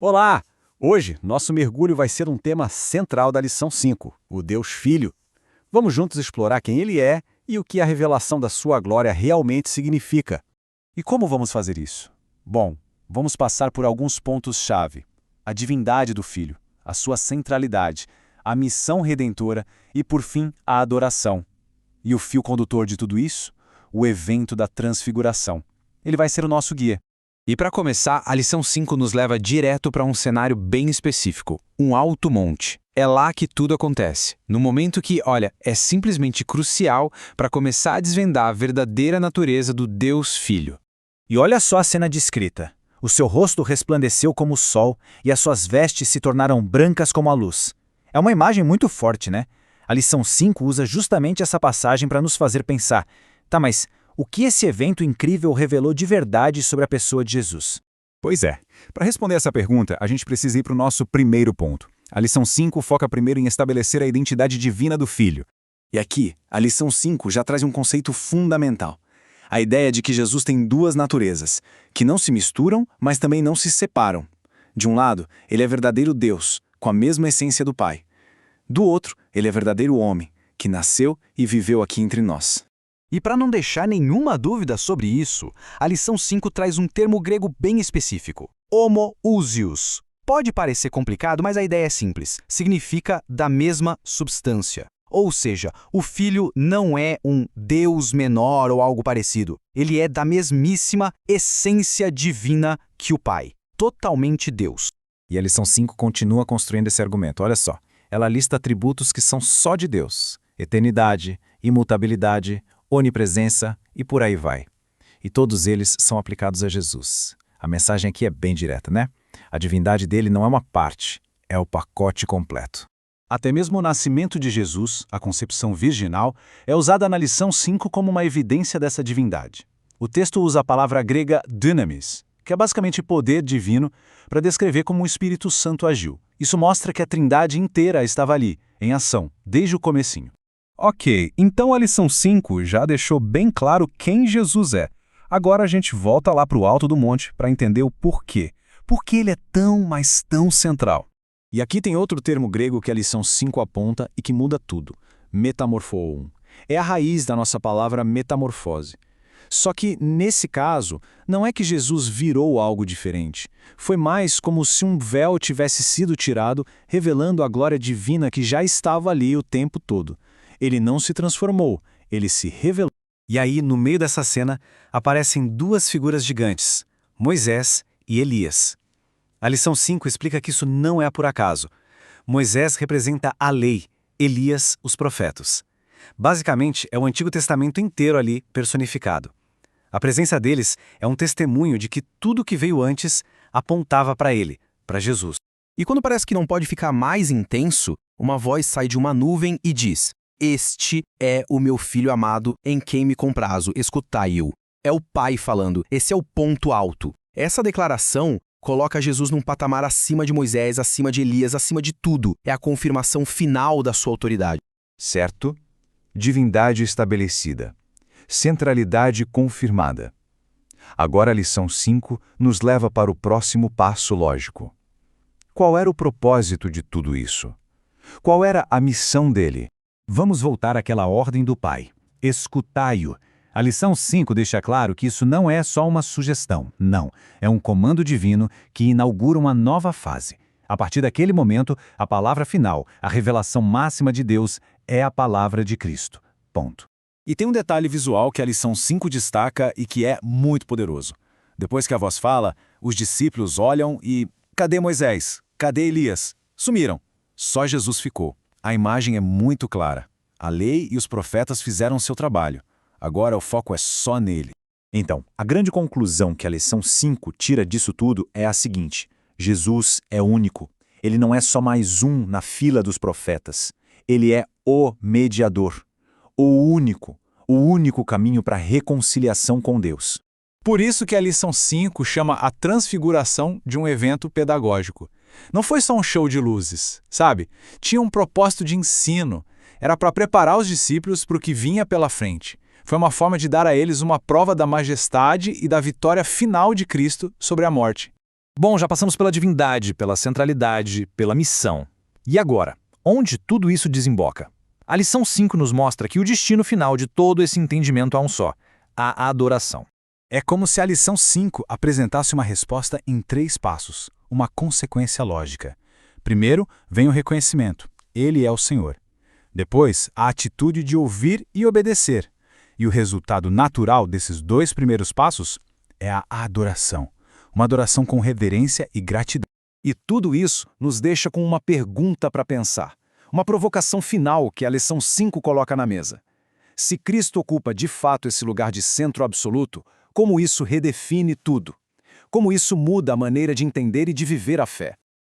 Olá! Hoje, nosso mergulho vai ser um tema central da lição 5, o Deus Filho. Vamos juntos explorar quem Ele é e o que a revelação da sua glória realmente significa. E como vamos fazer isso? Bom, vamos passar por alguns pontos-chave. A divindade do Filho, a sua centralidade, a missão redentora e, por fim, a adoração. E o fio condutor de tudo isso? O evento da transfiguração. Ele vai ser o nosso guia. E para começar, a lição 5 nos leva direto para um cenário bem específico, um alto monte. É lá que tudo acontece, no momento que, olha, é simplesmente crucial para começar a desvendar a verdadeira natureza do Deus Filho. E olha só a cena descrita. O seu rosto resplandeceu como o sol e as suas vestes se tornaram brancas como a luz. É uma imagem muito forte, né? A lição 5 usa justamente essa passagem para nos fazer pensar, tá, mas o que esse evento incrível revelou de verdade sobre a pessoa de Jesus? Pois é. Para responder essa pergunta, a gente precisa ir para o nosso primeiro ponto. A lição 5 foca primeiro em estabelecer a identidade divina do Filho. E aqui, a lição 5 já traz um conceito fundamental. A ideia de que Jesus tem duas naturezas, que não se misturam, mas também não se separam. De um lado, ele é verdadeiro Deus, com a mesma essência do Pai. Do outro, ele é verdadeiro homem, que nasceu e viveu aqui entre nós. E para não deixar nenhuma dúvida sobre isso, a lição 5 traz um termo grego bem específico, homoousios. Pode parecer complicado, mas a ideia é simples. Significa da mesma substância. Ou seja, o Filho não é um Deus menor ou algo parecido. Ele é da mesmíssima essência divina que o Pai. Totalmente Deus. E a lição 5 continua construindo esse argumento. Olha só, ela lista atributos que são só de Deus. Eternidade, imutabilidade, onipresença e por aí vai. E todos eles são aplicados a Jesus. A mensagem aqui é bem direta, né? A divindade dele não é uma parte, é o pacote completo. Até mesmo o nascimento de Jesus, a concepção virginal, é usada na lição 5 como uma evidência dessa divindade. O texto usa a palavra grega dunamis, que é basicamente poder divino, para descrever como o Espírito Santo agiu. Isso mostra que a Trindade inteira estava ali, em ação, desde o comecinho. Ok, então a lição 5 já deixou bem claro quem Jesus é. Agora a gente volta lá para o alto do monte para entender o porquê. Por que ele é tão, mas tão central? E aqui tem outro termo grego que a lição 5 aponta e que muda tudo. Metamorphoon. É a raiz da nossa palavra metamorfose. Só que, nesse caso, não é que Jesus virou algo diferente. Foi mais como se um véu tivesse sido tirado, revelando a glória divina que já estava ali o tempo todo. Ele não se transformou, ele se revelou. E aí, no meio dessa cena, aparecem duas figuras gigantes, Moisés e Elias. A lição 5 explica que isso não é por acaso. Moisés representa a lei, Elias, os profetas. Basicamente, é o Antigo Testamento inteiro ali personificado. A presença deles é um testemunho de que tudo que veio antes apontava para ele, para Jesus. E quando parece que não pode ficar mais intenso, uma voz sai de uma nuvem e diz: "Este é o meu filho amado, em quem me comprazo, escutai-o." É o Pai falando, esse é o ponto alto. Essa declaração coloca Jesus num patamar acima de Moisés, acima de Elias, acima de tudo. É a confirmação final da sua autoridade. Certo? Divindade estabelecida. Centralidade confirmada. Agora a lição 5 nos leva para o próximo passo lógico. Qual era o propósito de tudo isso? Qual era a missão dele? Vamos voltar àquela ordem do Pai. Escutai-o. A lição 5 deixa claro que isso não é só uma sugestão, não. É um comando divino que inaugura uma nova fase. A partir daquele momento, a palavra final, a revelação máxima de Deus, é a palavra de Cristo. Ponto. E tem um detalhe visual que a lição 5 destaca e que é muito poderoso. Depois que a voz fala, os discípulos olham e... Cadê Moisés? Cadê Elias? Sumiram. Só Jesus ficou. A imagem é muito clara. A lei e os profetas fizeram seu trabalho. Agora o foco é só nele. Então, a grande conclusão que a lição 5 tira disso tudo é a seguinte: Jesus é único. Ele não é só mais um na fila dos profetas. Ele é o mediador, o único caminho para a reconciliação com Deus. Por isso que a lição 5 chama a transfiguração de um evento pedagógico. Não foi só um show de luzes, sabe? Tinha um propósito de ensino. Era para preparar os discípulos para o que vinha pela frente. Foi uma forma de dar a eles uma prova da majestade e da vitória final de Cristo sobre a morte. Bom, já passamos pela divindade, pela centralidade, pela missão. E agora, onde tudo isso desemboca? A lição 5 nos mostra que o destino final de todo esse entendimento é um só: a adoração. É como se a lição 5 apresentasse uma resposta em 3 passos, uma consequência lógica. Primeiro, vem o reconhecimento. Ele é o Senhor. Depois, a atitude de ouvir e obedecer. E o resultado natural desses 2 primeiros passos é a adoração. Uma adoração com reverência e gratidão. E tudo isso nos deixa com uma pergunta para pensar. Uma provocação final que a lição 5 coloca na mesa. Se Cristo ocupa de fato esse lugar de centro absoluto, como isso redefine tudo? Como isso muda a maneira de entender e de viver a fé?